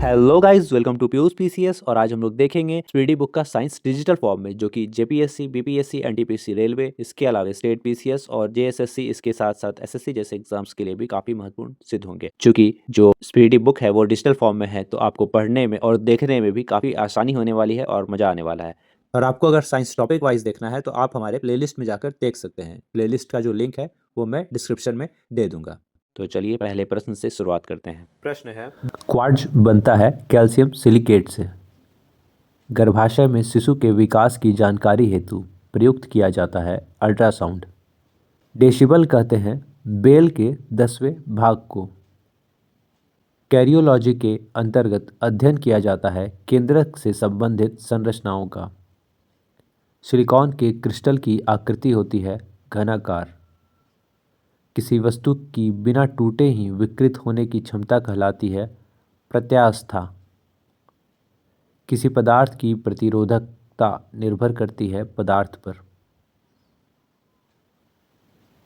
Hello guys, welcome to Piyush PCS. और आज हम लोग देखेंगे स्पीडी बुक का साइंस डिजिटल फॉर्म में, जो कि जेपीएससी, बीपीएससी, एनटीपीसी रेलवे, इसके अलावा स्टेट पीसीएस और जेएसएससी, इसके साथ साथ एसएससी जैसे एग्जाम्स के लिए भी काफी महत्वपूर्ण सिद्ध होंगे। क्योंकि जो स्पीडी बुक है वो डिजिटल फॉर्म में है, तो आपको पढ़ने में और देखने में भी काफी आसानी होने वाली है और मजा आने वाला है। और आपको अगर साइंस टॉपिक वाइज देखना है तो आप हमारे प्लेलिस्ट में जाकर देख सकते हैं। प्लेलिस्ट का जो लिंक है वो मैं डिस्क्रिप्शन में दे दूंगा। तो चलिए पहले प्रश्न से शुरुआत करते हैं। प्रश्न है, क्वार्ट्ज बनता है कैल्शियम सिलिकेट से। गर्भाशय में शिशु के विकास की जानकारी हेतु प्रयुक्त किया जाता है अल्ट्रासाउंड। डेसिबल कहते हैं बेल के 10वें भाग को। कैरियोलॉजी के अंतर्गत अध्ययन किया जाता है केंद्रक से संबंधित संरचनाओं का। सिलिकॉन के क्रिस्टल की आकृति होती है घनाकार। किसी वस्तु की बिना टूटे ही विकृत होने की क्षमता कहलाती है प्रत्यास्था। किसी पदार्थ की प्रतिरोधकता निर्भर करती है पदार्थ पर।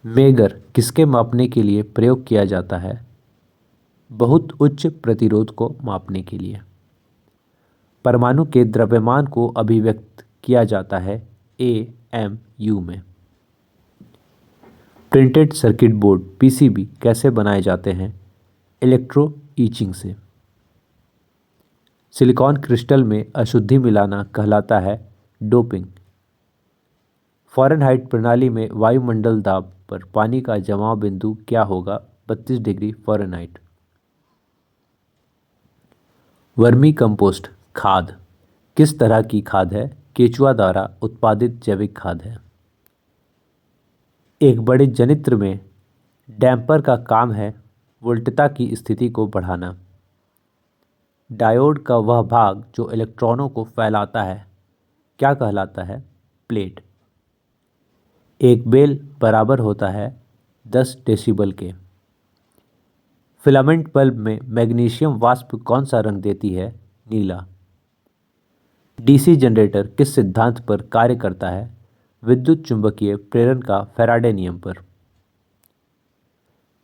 मेगर किसके मापने के लिए प्रयोग किया जाता है? बहुत उच्च प्रतिरोध को मापने के लिए। परमाणु के द्रव्यमान को अभिव्यक्त किया जाता है AMU में। प्रिंटेड सर्किट बोर्ड PCB कैसे बनाए जाते हैं? इलेक्ट्रो ईचिंग से। सिलिकॉन क्रिस्टल में अशुद्धि मिलाना कहलाता है डोपिंग। फ़ारेनहाइट प्रणाली में वायुमंडल दाब पर पानी का जमाव बिंदु क्या होगा? 32 डिग्री फ़ारेनहाइट। वर्मी कंपोस्ट खाद किस तरह की खाद है? केचुआ द्वारा उत्पादित जैविक खाद है। एक बड़े जनित्र में डैम्पर का काम है वोल्टता की स्थिति को बढ़ाना। डायोड का वह भाग जो इलेक्ट्रॉनों को फैलाता है क्या कहलाता है? प्लेट। एक बेल बराबर होता है 10 डेसिबल के। फिलामेंट बल्ब में मैग्नीशियम वाष्प कौन सा रंग देती है? नीला। डीसी जनरेटर किस सिद्धांत पर कार्य करता है? विद्युत चुंबकीय प्रेरण का फैराडे नियम पर।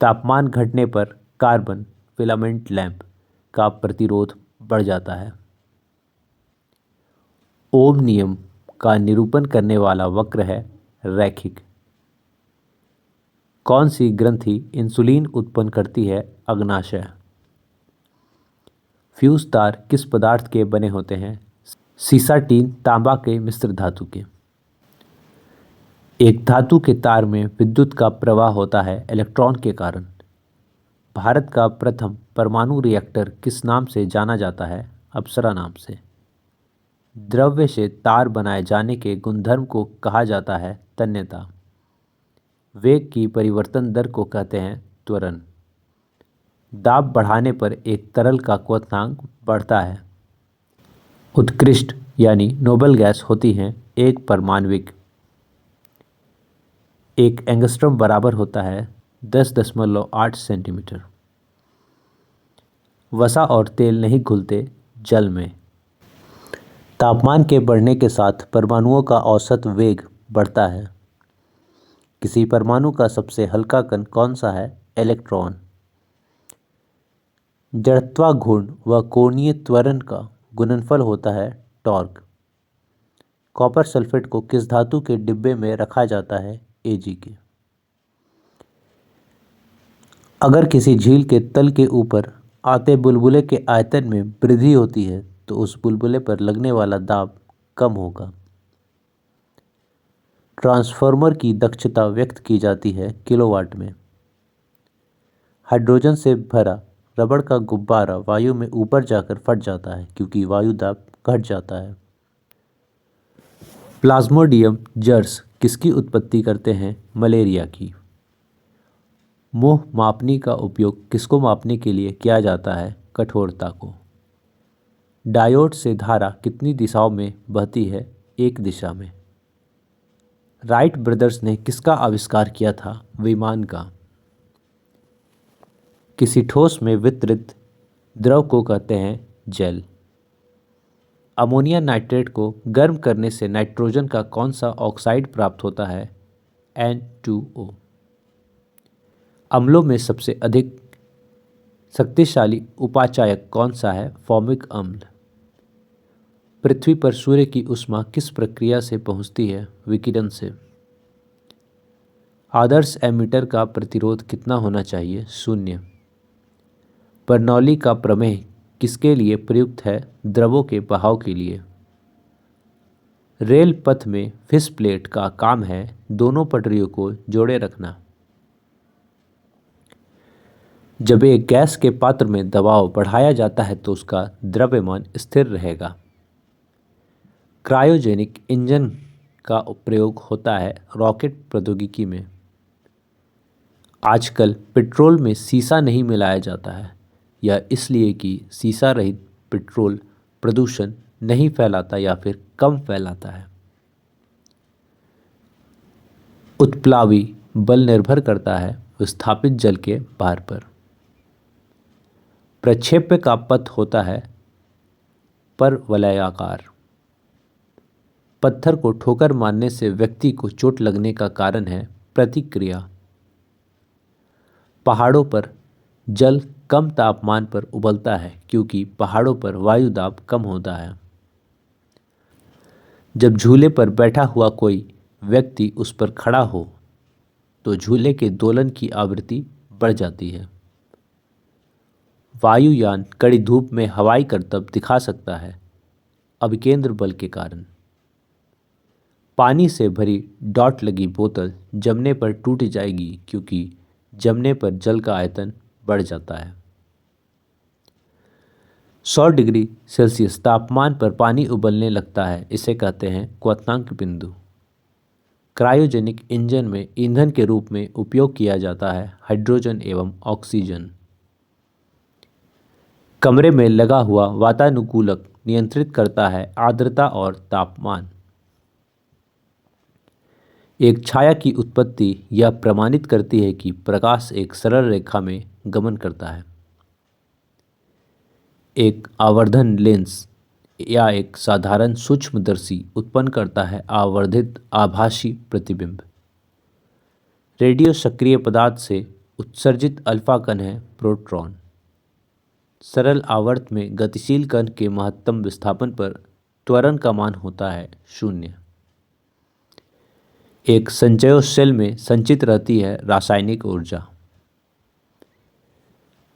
तापमान घटने पर कार्बन फिलामेंट लैंप का प्रतिरोध बढ़ जाता है। ओम नियम का निरूपण करने वाला वक्र है रैखिक। कौन सी ग्रंथि इंसुलिन उत्पन्न करती है? अग्नाशय। फ्यूज तार किस पदार्थ के बने होते हैं? सीसा, टीन, तांबा के मिश्र धातु के। एक धातु के तार में विद्युत का प्रवाह होता है इलेक्ट्रॉन के कारण। भारत का प्रथम परमाणु रिएक्टर किस नाम से जाना जाता है? अप्सरा नाम से। द्रव्य से तार बनाए जाने के गुणधर्म को कहा जाता है तन्यता। वेग की परिवर्तन दर को कहते हैं त्वरण। दाब बढ़ाने पर एक तरल का क्वथनांक बढ़ता है। उत्कृष्ट यानी नोबल गैस होती हैं 1 परमाण्विक। एक एंगस्ट्रम बराबर होता है 10.8 सेंटीमीटर। वसा और तेल नहीं घुलते जल में। तापमान के बढ़ने के साथ परमाणुओं का औसत वेग बढ़ता है। किसी परमाणु का सबसे हल्का कण कौन सा है? इलेक्ट्रॉन। जड़त्वा घूर्ण व कोणीय त्वरण का गुणनफल होता है टॉर्क। कॉपर सल्फेट को किस धातु के डिब्बे में रखा जाता है? Ag के। अगर किसी झील के तल के ऊपर आते बुलबुले के आयतन में वृद्धि होती है तो उस बुलबुले पर लगने वाला दाब कम होगा। ट्रांसफार्मर की दक्षता व्यक्त की जाती है किलोवाट में। हाइड्रोजन से भरा रबड़ का गुब्बारा वायु में ऊपर जाकर फट जाता है क्योंकि वायु दाब घट जाता है। प्लाज्मोडियम जर्स किसकी उत्पत्ति करते हैं? मलेरिया की। मोह मापनी का उपयोग किसको मापने के लिए किया जाता है? कठोरता को। डायोड से धारा कितनी दिशाओं में बहती है? एक दिशा में। राइट ब्रदर्स ने किसका आविष्कार किया था? विमान का। किसी ठोस में वितरित द्रव को कहते हैं जल। अमोनिया नाइट्रेट को गर्म करने से नाइट्रोजन का कौन सा ऑक्साइड प्राप्त होता है? N2O। अम्लों में सबसे अधिक शक्तिशाली उपाचायक कौन सा है? फॉर्मिक अम्ल। पृथ्वी पर सूर्य की ऊष्मा किस प्रक्रिया से पहुंचती है? विकिरण से। आदर्श एमीटर का प्रतिरोध कितना होना चाहिए? 0। बर्नौली का प्रमेय किसके लिए प्रयुक्त है? द्रवों के बहाव के लिए। रेल पथ में फिश प्लेट का काम है दोनों पटरियों को जोड़े रखना। जब एक गैस के पात्र में दबाव बढ़ाया जाता है तो उसका द्रव्यमान स्थिर रहेगा। क्रायोजेनिक इंजन का प्रयोग होता है रॉकेट प्रौद्योगिकी में। आजकल पेट्रोल में सीसा नहीं मिलाया जाता है, यह इसलिए कि सीसा रहित पेट्रोल प्रदूषण नहीं फैलाता या फिर कम फैलाता है। उत्प्लावी बल निर्भर करता है विस्थापित जल के भार पर। प्रक्षेप्य का पथ होता है परवलयाकार। पत्थर को ठोकर मारने से व्यक्ति को चोट लगने का कारण है प्रतिक्रिया। पहाड़ों पर जल कम तापमान पर उबलता है क्योंकि पहाड़ों पर वायु दाब कम होता है। जब झूले पर बैठा हुआ कोई व्यक्ति उस पर खड़ा हो तो झूले के दोलन की आवृत्ति बढ़ जाती है। वायुयान कड़ी धूप में हवाई करतब दिखा सकता है अभिकेंद्र बल के कारण। पानी से भरी डॉट लगी बोतल जमने पर टूट जाएगी क्योंकि जमने पर जल का आयतन बढ़ जाता है। 100 डिग्री सेल्सियस तापमान पर पानी उबलने लगता है, इसे कहते हैं क्वथनांक बिंदु। क्रायोजेनिक इंजन में ईंधन के रूप में उपयोग किया जाता है हाइड्रोजन एवं ऑक्सीजन। कमरे में लगा हुआ वातानुकूलक नियंत्रित करता है आर्द्रता और तापमान। एक छाया की उत्पत्ति यह प्रमाणित करती है कि प्रकाश एक सरल रेखा में गमन करता है। एक आवर्धन लेंस या एक साधारण सूक्ष्मदर्शी उत्पन्न करता है आवर्धित आभासी प्रतिबिंब। रेडियो सक्रिय पदार्थ से उत्सर्जित अल्फा कण है प्रोटॉन। सरल आवर्त में गतिशील कण के महत्तम विस्थापन पर त्वरण का मान होता है 0। एक संचयो सेल में संचित रहती है रासायनिक ऊर्जा।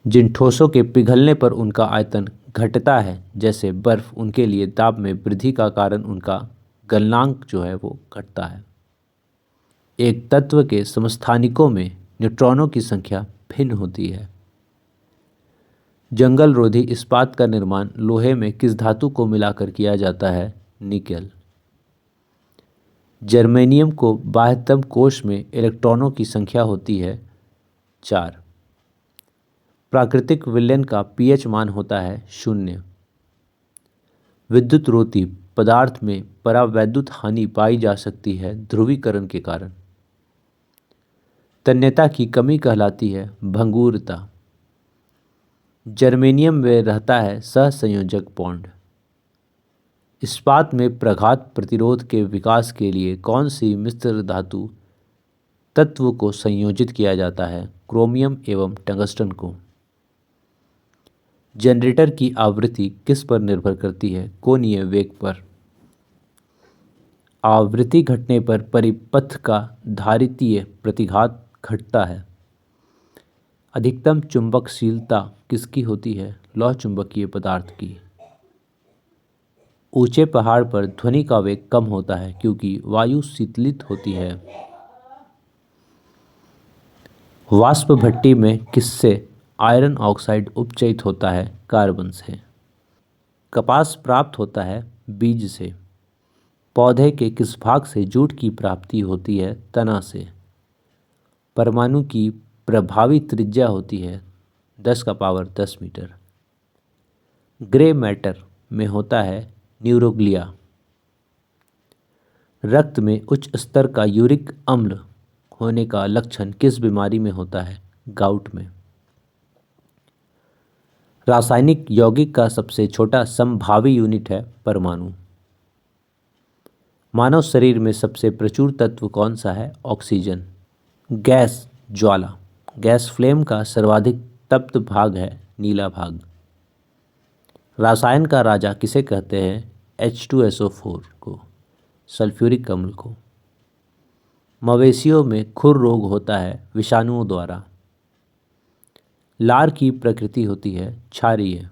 जिन ठोसों के पिघलने पर उनका आयतन घटता है जैसे बर्फ, उनके लिए ताप में वृद्धि का कारण उनका गलनांक जो है वो घटता है। एक तत्व के समस्थानिकों में न्यूट्रॉनों की संख्या भिन्न होती है। जंगल रोधी इस्पात का निर्माण लोहे में किस धातु को मिलाकर किया जाता है? निकेल। जर्मेनियम को बाह्यतम कोश में इलेक्ट्रॉनों की संख्या होती है 4। प्राकृतिक विलयन का pH मान होता है 0। विद्युत रोधी पदार्थ में परावैद्युत हानि पाई जा सकती है ध्रुवीकरण के कारण। तन्यता की कमी कहलाती है भंगुरता। जर्मेनियम में रहता है सहसंयोजक बॉन्ड। इस्पात में प्रघात प्रतिरोध के विकास के लिए कौन सी मिश्र धातु तत्व को संयोजित किया जाता है? क्रोमियम एवं टंगस्टन को। जनरेटर की आवृत्ति किस पर निर्भर करती है? कोणीय वेग पर। आवृत्ति घटने पर परिपथ का धारितीय प्रतिघात घटता है। अधिकतम चुंबकशीलता किसकी होती है? लौह चुंबकीय पदार्थ की। ऊंचे पहाड़ पर ध्वनि का वेग कम होता है क्योंकि वायु शीतलित होती है। वाष्प भट्टी में किससे आयरन ऑक्साइड उपचयित होता है? कार्बन से। कपास प्राप्त होता है बीज से। पौधे के किस भाग से जूट की प्राप्ति होती है? तना से। परमाणु की प्रभावी त्रिज्या होती है 10⁻10 मीटर। ग्रे मैटर में होता है न्यूरोग्लिया। रक्त में उच्च स्तर का यूरिक अम्ल होने का लक्षण किस बीमारी में होता है? गाउट में। रासायनिक यौगिक का सबसे छोटा समभावी यूनिट है परमाणु। मानव शरीर में सबसे प्रचुर तत्व कौन सा है? ऑक्सीजन। गैस ज्वाला, गैस फ्लेम का सर्वाधिक तप्त भाग है नीला भाग। रसायन का राजा किसे कहते हैं? H2SO4 को, सल्फ्यूरिक अम्ल को। मवेशियों में खुर रोग होता है विषाणुओं द्वारा। लार की प्रकृति होती है क्षारीय।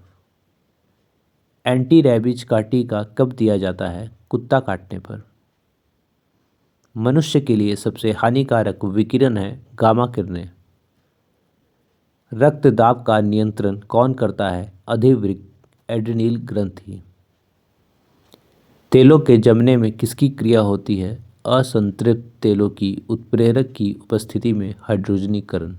एंटी रेबीज का टीका कब दिया जाता है? कुत्ता काटने पर। मनुष्य के लिए सबसे हानिकारक विकिरण है गामा किरणें। रक्त दाब का नियंत्रण कौन करता है? अधिवृक्क एड्रिनल ग्रंथि। तेलों के जमने में किसकी क्रिया होती है? असंतृप्त तेलों की उत्प्रेरक की उपस्थिति में हाइड्रोजनीकरण।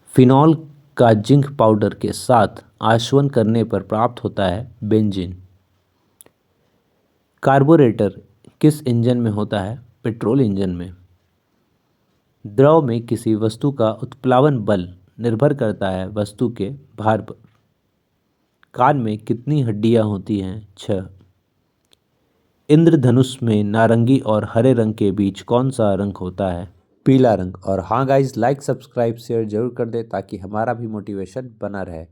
फिनॉल का जिंक पाउडर के साथ आसवन करने पर प्राप्त होता है बेंजीन। कार्बोरेटर किस इंजन में होता है? पेट्रोल इंजन में। द्रव में किसी वस्तु का उत्प्लावन बल निर्भर करता है वस्तु के भार पर। कान में कितनी हड्डियां होती हैं? 6। इंद्रधनुष में नारंगी और हरे रंग के बीच कौन सा रंग होता है? पीला रंग। और हाँ गाइज, लाइक सब्सक्राइब शेयर जरूर कर दे ताकि हमारा भी मोटिवेशन बना रहे।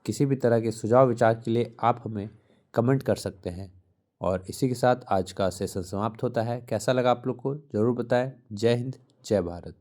किसी भी तरह के सुझाव विचार के लिए आप हमें कमेंट कर सकते हैं। और इसी के साथ आज का सेशन समाप्त होता है। कैसा लगा आप लोग को ज़रूर बताएं। जय हिंद, जय भारत।